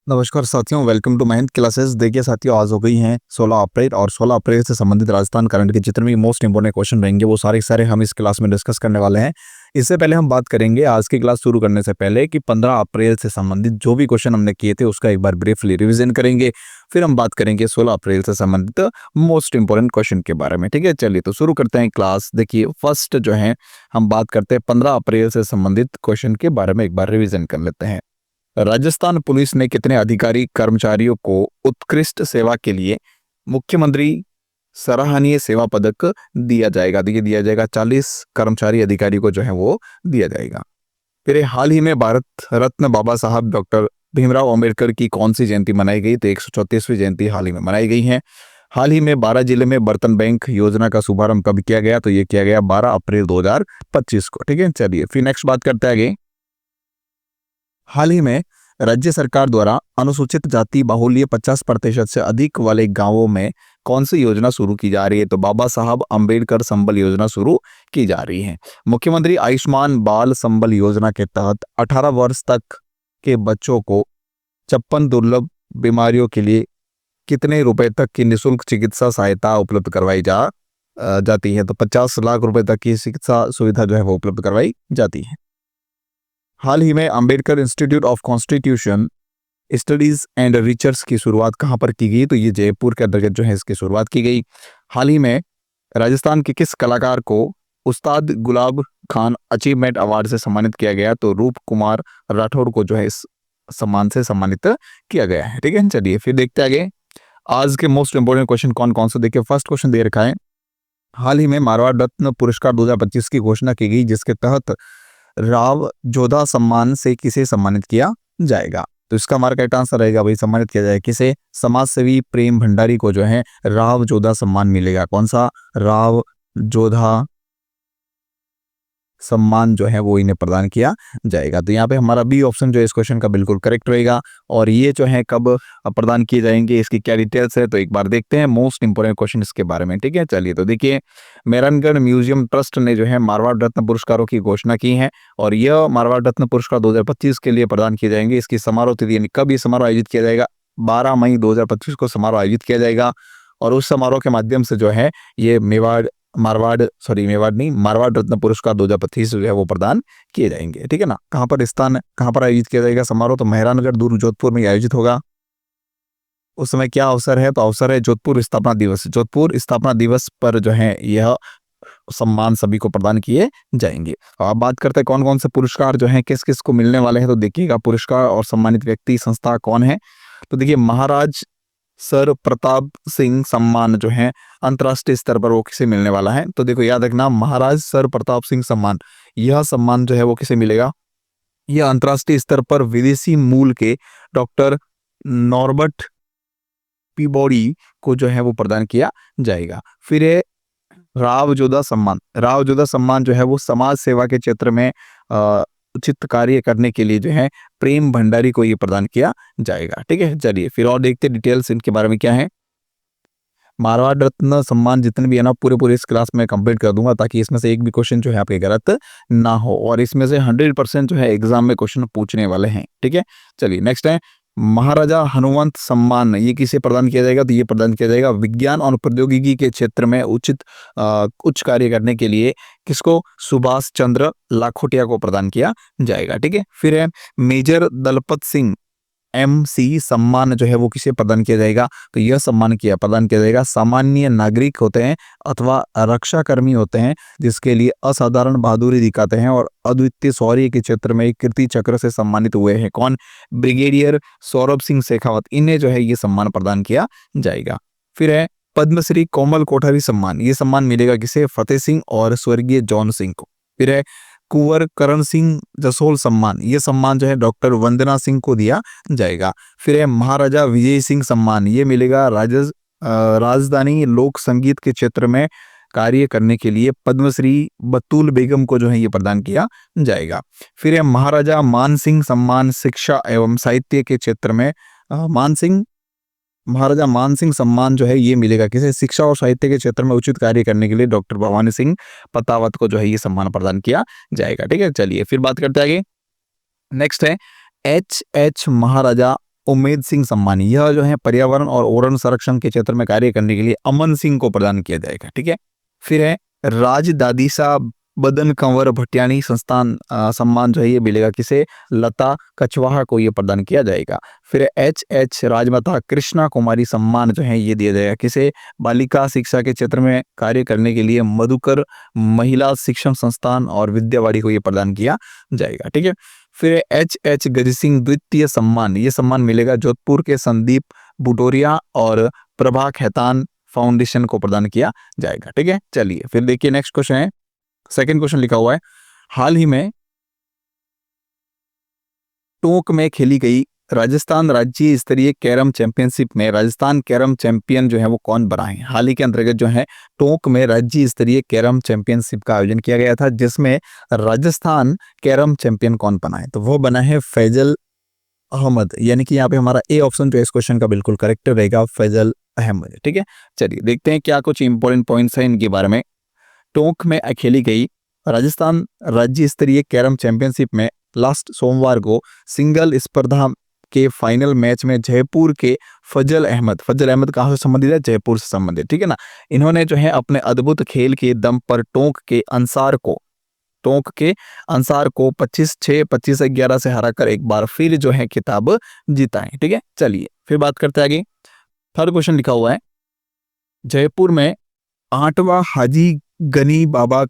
नमस्कार साथियों, welcome to mind classes. देखिए साथियों, आज हो गई हैं 16 अप्रैल और 16 अप्रैल से संबंधित राजस्थान करंट के जितने भी मोस्ट इंपोर्टेंट क्वेश्चन रहेंगे वो सारे के सारे हम इस क्लास में डिस्कस करने वाले हैं। इससे पहले हम बात करेंगे आज की क्लास शुरू करने से पहले कि 15 अप्रैल से संबंधित जो भी क्वेश्चन हमने किए थे उसका एक बार ब्रीफली रिवीजन करेंगे। फिर हम बात करेंगे 16 अप्रैल से संबंधित मोस्ट इंपोर्टेंट क्वेश्चन के बारे में। ठीक है, चलिए तो शुरू करते हैं क्लास। देखिए फर्स्ट जो है हम बात करते हैं 15 अप्रैल से संबंधित क्वेश्चन के बारे में, एक बार रिविजन कर लेते हैं। राजस्थान पुलिस ने कितने अधिकारी कर्मचारियों को उत्कृष्ट सेवा के लिए मुख्यमंत्री सराहनीय सेवा पदक दिया जाएगा? देखिए दिया जाएगा 40 कर्मचारी अधिकारी को जो है वो दिया जाएगा। फिर हाल ही में भारत रत्न बाबा साहब डॉक्टर भीमराव अंबेडकर की कौन सी जयंती मनाई गई? तो 134वीं जयंती हाल ही में मनाई गई है। हाल ही में 12 जिले में बर्तन बैंक योजना का शुभारंभ कब किया गया? तो ये किया गया 12 अप्रैल 2025 को। ठीक है, चलिए फिर नेक्स्ट बात करते हैं आगे। हाल ही में राज्य सरकार द्वारा अनुसूचित जाति बाहुल्य 50% से अधिक वाले गांवों में कौन सी योजना शुरू की जा रही है? तो बाबा साहब अंबेडकर संबल योजना शुरू की जा रही है। मुख्यमंत्री आयुष्मान बाल संबल योजना के तहत 18 वर्ष तक के बच्चों को 56 दुर्लभ बीमारियों के लिए कितने रुपए तक की निःशुल्क चिकित्सा सहायता उपलब्ध करवाई जाती है? तो 50 लाख रुपए तक की चिकित्सा सुविधा जो है वो उपलब्ध करवाई जाती है। हाल ही में Ambedkar institute of constitution studies and research की शुरुआत कहां पर की गई? तो ये जयपुर के अंतर्गत जो है इसकी शुरुआत की गई। हाल ही में राजस्थान के किस कलाकार को उस्ताद गुलाब खान अचीवमेंट अवार्ड से सम्मानित किया गया? तो रूप कुमार राठौर को जो है इस सम्मान से सम्मानित किया गया है। ठीक है, चलिए फिर देखते हैं आगे आज के मोस्ट इंपोर्टेंट क्वेश्चन कौन कौन से। देखिए फर्स्ट क्वेश्चन दे रखा है, हाल ही में मारवाड़ रत्न पुरस्कार 2025 की घोषणा की गई, जिसके तहत राव जोधा सम्मान से किसे सम्मानित किया जाएगा? तो इसका हमारा करेक्ट आंसर रहेगा भाई, सम्मानित किया जाएगा किसे? समाज सेवी प्रेम भंडारी को जो है राव जोधा सम्मान मिलेगा। कौन सा? राव जोधा सम्मान जो है वो इन्हें प्रदान किया जाएगा। तो यहाँ पे हमारा बी ऑप्शन जो है इस क्वेश्चन का बिल्कुल करेक्ट रहेगा। और ये जो है कब प्रदान किए जाएंगे, इसकी क्या डिटेल्स है, तो एक बार देखते हैं मोस्ट इंपोर्टेंट क्वेश्चन इसके बारे में। ठीक है, चलिए तो देखिए मेहरानगढ़ म्यूजियम ट्रस्ट ने जो है मारवाड़ रत्न पुरस्कारों की घोषणा की है और यह मारवाड़ रत्न पुरस्कार 2025 के लिए प्रदान किए जाएंगे। इसकी समारोह तिथि यानी कब ये समारोह आयोजित किया जाएगा? 12 मई 2025 को समारोह आयोजित किया जाएगा और उस समारोह के माध्यम से जो है ये मारवाड़ नहीं, मारवाड़ रत्न पुरस्कार 2025 जो है वो प्रदान किए जाएंगे। ठीक है ना, कहां पर आयोजित किया जाएगा समारोह? तो मेहरानगढ़ दूर जोधपुर में आयोजित होगा। उस समय क्या अवसर है? तो अवसर है जोधपुर स्थापना दिवस। जोधपुर स्थापना दिवस पर जो है यह सम्मान सभी को प्रदान किए जाएंगे। अब बात करते हैं कौन कौन से पुरस्कार जो है किस किस को मिलने वाले हैं। तो देखिएगा पुरस्कार और सम्मानित व्यक्ति संस्था कौन है। तो देखिए महाराज सर प्रताप सिंह सम्मान जो है अंतर्राष्ट्रीय स्तर पर वो किसे मिलने वाला है? तो देखो याद रखना, महाराज सर प्रताप सिंह सम्मान, यह सम्मान जो है वो किसे मिलेगा? यह अंतर्राष्ट्रीय स्तर पर विदेशी मूल के डॉक्टर नॉर्बर्ट पीबॉडी को जो है वो प्रदान किया जाएगा। फिर है राव जोधा सम्मान जो है वो समाज सेवा के क्षेत्र में उचित कार्य करने के लिए जो है प्रेम भंडारी को ये प्रदान किया जाएगा। ठीक है, चलिए फिर और देखते डिटेल्स इनके बारे में क्या है। मारवाड़ रत्न सम्मान जितने भी है ना पूरे इस क्लास में कंप्लीट कर दूंगा ताकि इसमें से एक भी क्वेश्चन जो है आपके गलत ना हो और इसमें से 100% जो है एग्जाम में क्वेश्चन पूछने वाले हैं। ठीक है, चलिए नेक्स्ट है महाराजा हनुमंत सम्मान, ये किसे प्रदान किया जाएगा? तो ये प्रदान किया जाएगा विज्ञान और प्रौद्योगिकी के क्षेत्र में उच्च कार्य करने के लिए किसको? सुभाष चंद्र लाखोटिया को प्रदान किया जाएगा। ठीक है, फिर है मेजर दलपत सिंह MC सम्मान जो है वो किसे प्रदान किया जाएगा? तो यह सम्मान प्रदान किया जाएगा सामान्य नागरिक होते हैं अथवा रक्षा कर्मी होते हैं जिसके लिए असाधारण बहादुरी दिखाते हैं और अद्वितीय शौर्य के क्षेत्र में एक कीर्ति चक्र से सम्मानित हुए हैं। कौन? ब्रिगेडियर सौरभ सिंह शेखावत, इन्हें जो है ये सम्मान प्रदान किया जाएगा। फिर है पद्मश्री कोमल कोठारी सम्मान, ये सम्मान मिलेगा किसे? फतेह सिंह और स्वर्गीय जॉन सिंह को। फिर है कुंवर करण सिंह जसोल सम्मान, ये सम्मान जो है डॉक्टर वंदना सिंह को दिया जाएगा। फिर है महाराजा विजय सिंह सम्मान, ये मिलेगा राजधानी लोक संगीत के क्षेत्र में कार्य करने के लिए पद्मश्री बतूल बेगम को जो है ये प्रदान किया जाएगा। फिर है महाराजा मान सिंह सम्मान शिक्षा एवं साहित्य के क्षेत्र में महाराजा मान सिंह सम्मान जो है ये मिलेगा किसे? शिक्षा और साहित्य के क्षेत्र में उचित कार्य करने के लिए डॉक्टर भवानी सिंह पतावत को जो है ये सम्मान प्रदान किया जाएगा। ठीक है, चलिए फिर बात करते हैं आगे। नेक्स्ट है H महाराजा उम्मेद सिंह सम्मान, यह जो है पर्यावरण और ओरन संरक्षण के क्षेत्र में कार्य करने के लिए अमन सिंह को प्रदान किया जाएगा। ठीक है, फिर है राज दादीसा बदन कंवर भटियानी संस्थान सम्मान जो है ये मिलेगा किसे, लता कछवाहा को ये प्रदान किया जाएगा। फिर एच राजमाता कृष्णा कुमारी सम्मान जो है ये दिया जाएगा किसे, बालिका शिक्षा के क्षेत्र में कार्य करने के लिए मधुकर महिला शिक्षण संस्थान और विद्यावाड़ी को ये प्रदान किया जाएगा। ठीक है, फिर एच गज सिंह द्वितीय सम्मान, ये सम्मान मिलेगा जोधपुर के संदीप बुटोरिया और प्रभा खेतान फाउंडेशन को प्रदान किया जाएगा। ठीक है, चलिए फिर देखिए नेक्स्ट क्वेश्चन है, सेकंड क्वेश्चन लिखा हुआ है, हाल ही में टोंक में खेली गई राजस्थान राज्य स्तरीय कैरम चैंपियनशिप में राजस्थान कैरम चैंपियन जो है वो कौन बना है। हाल ही के अंतर्गत जो है टोंक में राज्य स्तरीय कैरम चैंपियनशिप का आयोजन किया गया था, जिसमें राजस्थान कैरम चैंपियन कौन बना है, तो वो बना है फैजल अहमद, यानी कि यहाँ पे हमारा ए ऑप्शन जो है इस क्वेश्चन का बिल्कुल करेक्ट रहेगा, फैजल अहमद। ठीक है, चलिए देखते हैं क्या कुछ इंपॉर्टेंट पॉइंट्स हैं इनके बारे में। टोंक में खेली गई राजस्थान राज्य स्तरीय कैरम चैंपियनशिप में लास्ट सोमवार को सिंगल स्पर्धा के फाइनल मैच में जयपुर के फजल अहमद कहाँ से संबंधित है, जयपुर से संबंधित। ठीक है ना, इन्होंने जो है अपने अद्भुत खेल के दम पर टोंक के अंसार को 25-6 25-11 से हराकर एक बार फिर जो है खिताब जीता है। ठीक है, चलिए फिर बात करते हैं आगे। थर्ड क्वेश्चन लिखा हुआ है, जयपुर में 8वां हाजी गनी बाबा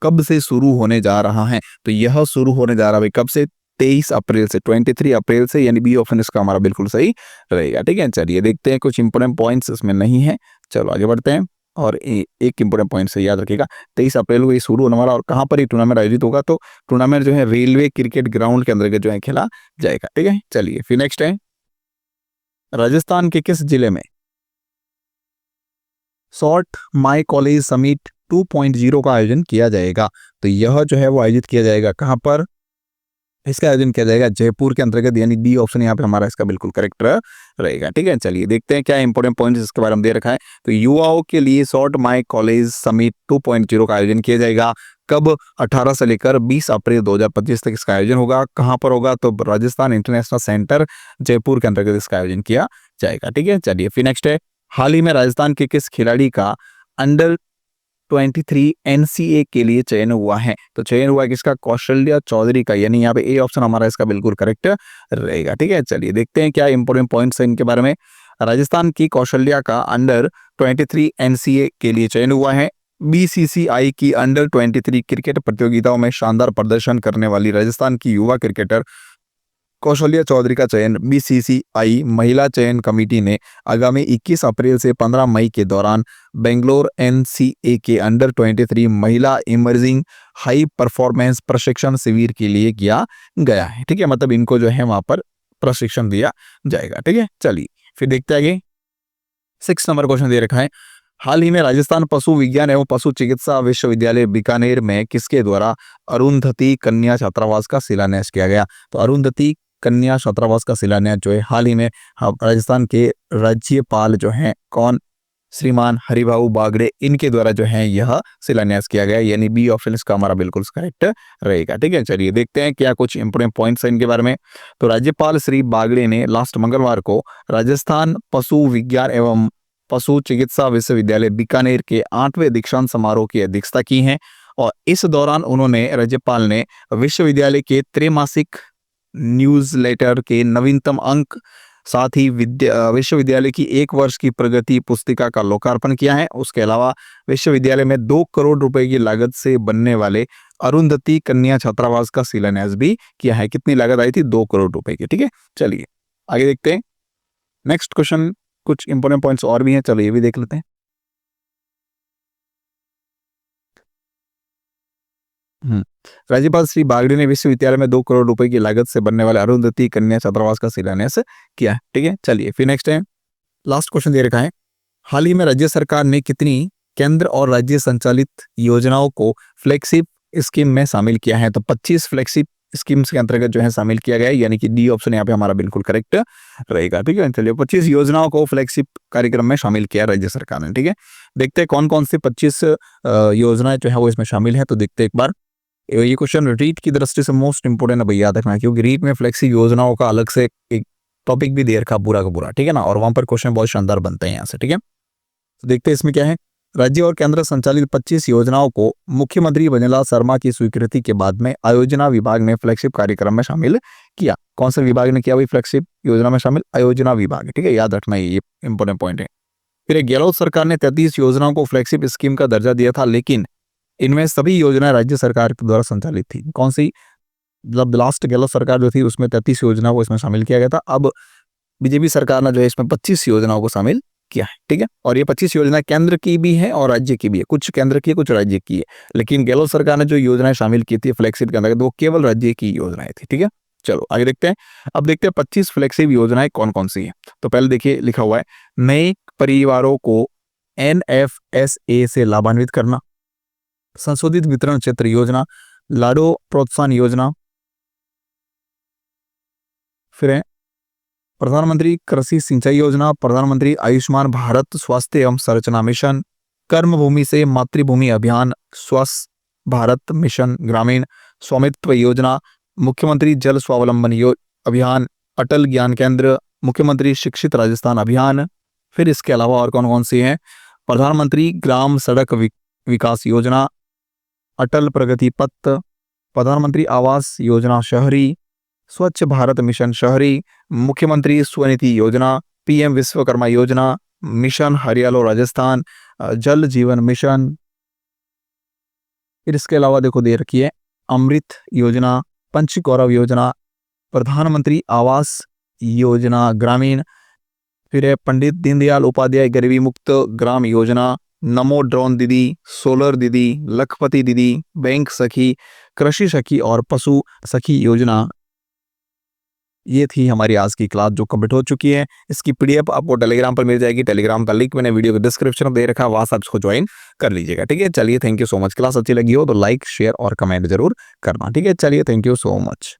कब से शुरू होने जा रहा है, तो यह शुरू होने जा रहा है कब से, 23 अप्रैल से, 23 अप्रैल से, यानी बी ऑप्शन इसका हमारा बिल्कुल सही रहेगा। ठीक है, चलिए देखते हैं, कुछ इंपोर्टेंट पॉइंट्स इसमें नहीं है, चलो आगे बढ़ते हैं। और एक इंपोर्टेंट पॉइंट से याद रखिएगा, 23 अप्रैल को ये शुरू होने वाला, और कहाँ पर ये टूर्नामेंट आयोजित होगा, तो टूर्नामेंट जो है रेलवे क्रिकेट ग्राउंड के अंदर जो है खेला जाएगा। ठीक है, चलिए फिर नेक्स्ट है, राजस्थान के किस जिले में शॉर्ट माई कॉलेज समिट 2.0 का आयोजन किया जाएगा, तो यह जो है वो आयोजित किया जाएगा कहां पर, इसका आयोजन किया जाएगा जयपुर के अंतर्गत, यानी डी ऑप्शन यहाँ पे हमारा इसका बिल्कुल करेक्ट रहेगा। ठीक है, चलिए देखते हैं क्या इंपोर्टेंट पॉइंट्स इसके बारे में दे रखा है। तो युवाओं के लिए शॉर्ट माई कॉलेज समिट 2.0 का आयोजन किया जाएगा, कब, 18 से लेकर 20 अप्रैल 2025 तक इसका आयोजन होगा। कहां पर होगा, तो राजस्थान इंटरनेशनल सेंटर जयपुर के अंतर्गत इसका आयोजन किया जाएगा। ठीक है, चलिए फिर नेक्स्ट है, हाल ही में राजस्थान के किस खिलाड़ी का अंडर 23 एनसीए के लिए चयन हुआ है, तो चयन हुआ है किसका, कौशल्या चौधरी का, यानी यहाँ पे ए ऑप्शन हमारा इसका बिल्कुल करेक्ट रहेगा। ठीक है, चलिए देखते हैं क्या इंपोर्टेंट पॉइंट्स हैं इनके बारे में। राजस्थान की कौशल्या का अंडर 23 एनसीए के लिए चयन हुआ है। बीसीसीआई की अंडर 23 क्रिकेट प्रतियोगिताओं में शानदार प्रदर्शन करने वाली राजस्थान की युवा क्रिकेटर कौशल्या चौधरी का चयन बीसीसीआई महिला चयन कमेटी ने आगामी 21 अप्रैल से 15 मई के दौरान बेंगलोर एनसीए के अंडर 23 महिला इमर्जिंग हाई परफॉर्मेंस प्रशिक्षण शिविर के लिए किया गया है। ठीक है, मतलब इनको जो है वहां पर प्रशिक्षण दिया जाएगा। ठीक है, चलिए फिर देखते हैं आगे। 6 नंबर क्वेश्चन दे रखा है, हाल ही में राजस्थान पशु विज्ञान एवं पशु चिकित्सा विश्वविद्यालय बीकानेर में किसके द्वारा अरुंधति कन्या छात्रावास का शिलान्यास किया गया, तो अरुंधति कन्या छात्रावास का शिलान्यास जो है हाल ही में राजस्थान के राज्यपाल जो हैं कौन, श्रीमान हरिभाऊ बागड़े, इनके द्वारा जो है यह शिलान्यास किया गया, यानी बी ऑप्शन इसका हमारा बिल्कुल करेक्ट रहेगा। ठीक है, चलिए देखते हैं क्या कुछ इंपोर्टेंट पॉइंट्स हैं इनके बारे में। तो राज्यपाल श्री बागड़े ने लास्ट मंगलवार को राजस्थान पशु विज्ञान एवं पशु चिकित्सा विश्वविद्यालय बीकानेर के 8वें दीक्षांत समारोह की अध्यक्षता की है, और इस दौरान उन्होंने राज्यपाल ने विश्वविद्यालय के त्रैमासिक न्यूज़लेटर के नवीनतम अंक, साथ ही विश्वविद्यालय की 1 वर्ष की प्रगति पुस्तिका का लोकार्पण किया है। उसके अलावा विश्वविद्यालय में 2 करोड़ रुपए की लागत से बनने वाले अरुंधति कन्या छात्रावास का शिलान्यास भी किया है। कितनी लागत आई थी, 2 करोड़ रुपए की। ठीक है, चलिए आगे देखते हैं। नेक्स्ट क्वेश्चन, कुछ इंपोर्टेंट पॉइंट्स और भी हैं, चलो ये भी देख लेते हैं। राज्यपाल श्री बागड़े ने विश्वविद्यालय में 2 करोड़ रुपए की लागत से बनने वाले अरुंधति कन्या छात्रावास का शिलान्यास किया है। ठीक है, चलिए फिर नेक्स्ट है, लास्ट क्वेश्चन दे रखा है, हाल ही में राज्य सरकार ने कितनी केंद्र और राज्य संचालित योजनाओं को फ्लैगशिप स्कीम में शामिल किया है, तो 25 फ्लैगशिप स्कीम्स के अंतर्गत जो है शामिल किया गया है, यानी कि डी ऑप्शन यहाँ पे हमारा बिल्कुल करेक्ट रहेगा। ठीक है, चलिए 25 योजनाओं को फ्लैगशिप कार्यक्रम में शामिल किया राज्य सरकार ने। ठीक है, देखते हैं कौन कौन सी 25 योजनाएं जो है वो इसमें शामिल है, तो देखते हैं एक बार। ये क्वेश्चन रीट की दृष्टि से मोस्ट इंपोर्टेंट है, भैया याद रखना, क्योंकि रीट में फ्लेक्सी योजनाओं का अलग से एक टॉपिक भी दे रखा पूरा का पूरा, ठीक है ना, और वहां पर क्वेश्चन बहुत शानदार बनते हैं यहाँ से, ठीक है। तो देखते हैं इसमें क्या है। राज्य और केंद्र संचालित 25 योजनाओं को मुख्यमंत्री वजुंधरा शर्मा की स्वीकृति के बाद में आयोजना विभाग ने फ्लैगशिप कार्यक्रम में शामिल किया। कौन से विभाग ने किया भाई फ्लैगशिप योजना में शामिल? आयोजना विभाग, ठीक है, याद रखना ये इंपॉर्टेंट पॉइंट है। फिर गहलोत सरकार ने 33 योजनाओं को फ्लैगशिप स्कीम का दर्जा दिया था, लेकिन इनमें सभी योजनाएं राज्य सरकार के द्वारा संचालित थी। कौन सी? मतलब लास्ट गहलोत सरकार जो थी उसमें 33 योजनाओं को इसमें शामिल किया गया था। अब बीजेपी सरकार ने जो है इसमें 25 योजनाओं को शामिल किया है, ठीक है। और ये 25 योजना केंद्र की भी है और राज्य की भी है, कुछ केंद्र की है कुछ राज्य की है, लेकिन गहलोत सरकार ने जो योजनाएं शामिल की थी फ्लैगशिप के अंदर वो केवल राज्य की योजनाएं थी, ठीक है। चलो आगे देखते हैं। अब देखते हैं 25 फ्लैगशिप योजनाएं कौन कौन सी है। तो पहले देखिए लिखा हुआ है नए परिवारों को NFSA से लाभान्वित करना, संशोधित वितरण क्षेत्र योजना, लाडो प्रोत्साहन योजना, फिर है प्रधानमंत्री कृषि सिंचाई योजना, प्रधानमंत्री आयुष्मान भारत स्वास्थ्य एवं संरचना मिशन, कर्मभूमि से मातृभूमि अभियान, स्वस्थ भारत मिशन ग्रामीण, स्वामित्व योजना, मुख्यमंत्री जल स्वावलंबन अभियान, अटल ज्ञान केंद्र, मुख्यमंत्री शिक्षित राजस्थान अभियान। फिर इसके अलावा और कौन कौन सी हैं? प्रधानमंत्री ग्राम सड़क विकास योजना, अटल प्रगति पथ, प्रधानमंत्री आवास योजना शहरी, स्वच्छ भारत मिशन शहरी, मुख्यमंत्री स्वनिधि योजना, PM विश्वकर्मा योजना, मिशन हरियालो राजस्थान, जल जीवन मिशन। फिर इसके अलावा देखो दे रखी है अमृत योजना, पंचगौरव योजना, प्रधानमंत्री आवास योजना ग्रामीण, फिर है पंडित दीनदयाल उपाध्याय गरीबी मुक्त ग्राम योजना, नमो ड्रोन दीदी, सोलर दीदी, लखपति दीदी, बैंक सखी, कृषि सखी और पशु सखी योजना। ये थी हमारी आज की क्लास जो कंप्लीट हो चुकी है। इसकी PDF आपको टेलीग्राम पर मिल जाएगी। टेलीग्राम का लिंक मैंने वीडियो के डिस्क्रिप्शन में दे रखा है, वहां से आप इसको ज्वाइन कर लीजिएगा, ठीक है। चलिए thank you so much. Class अच्छी लगी हो तो लाइक शेयर और कमेंट जरूर करना, ठीक है। चलिए थैंक यू सो मच।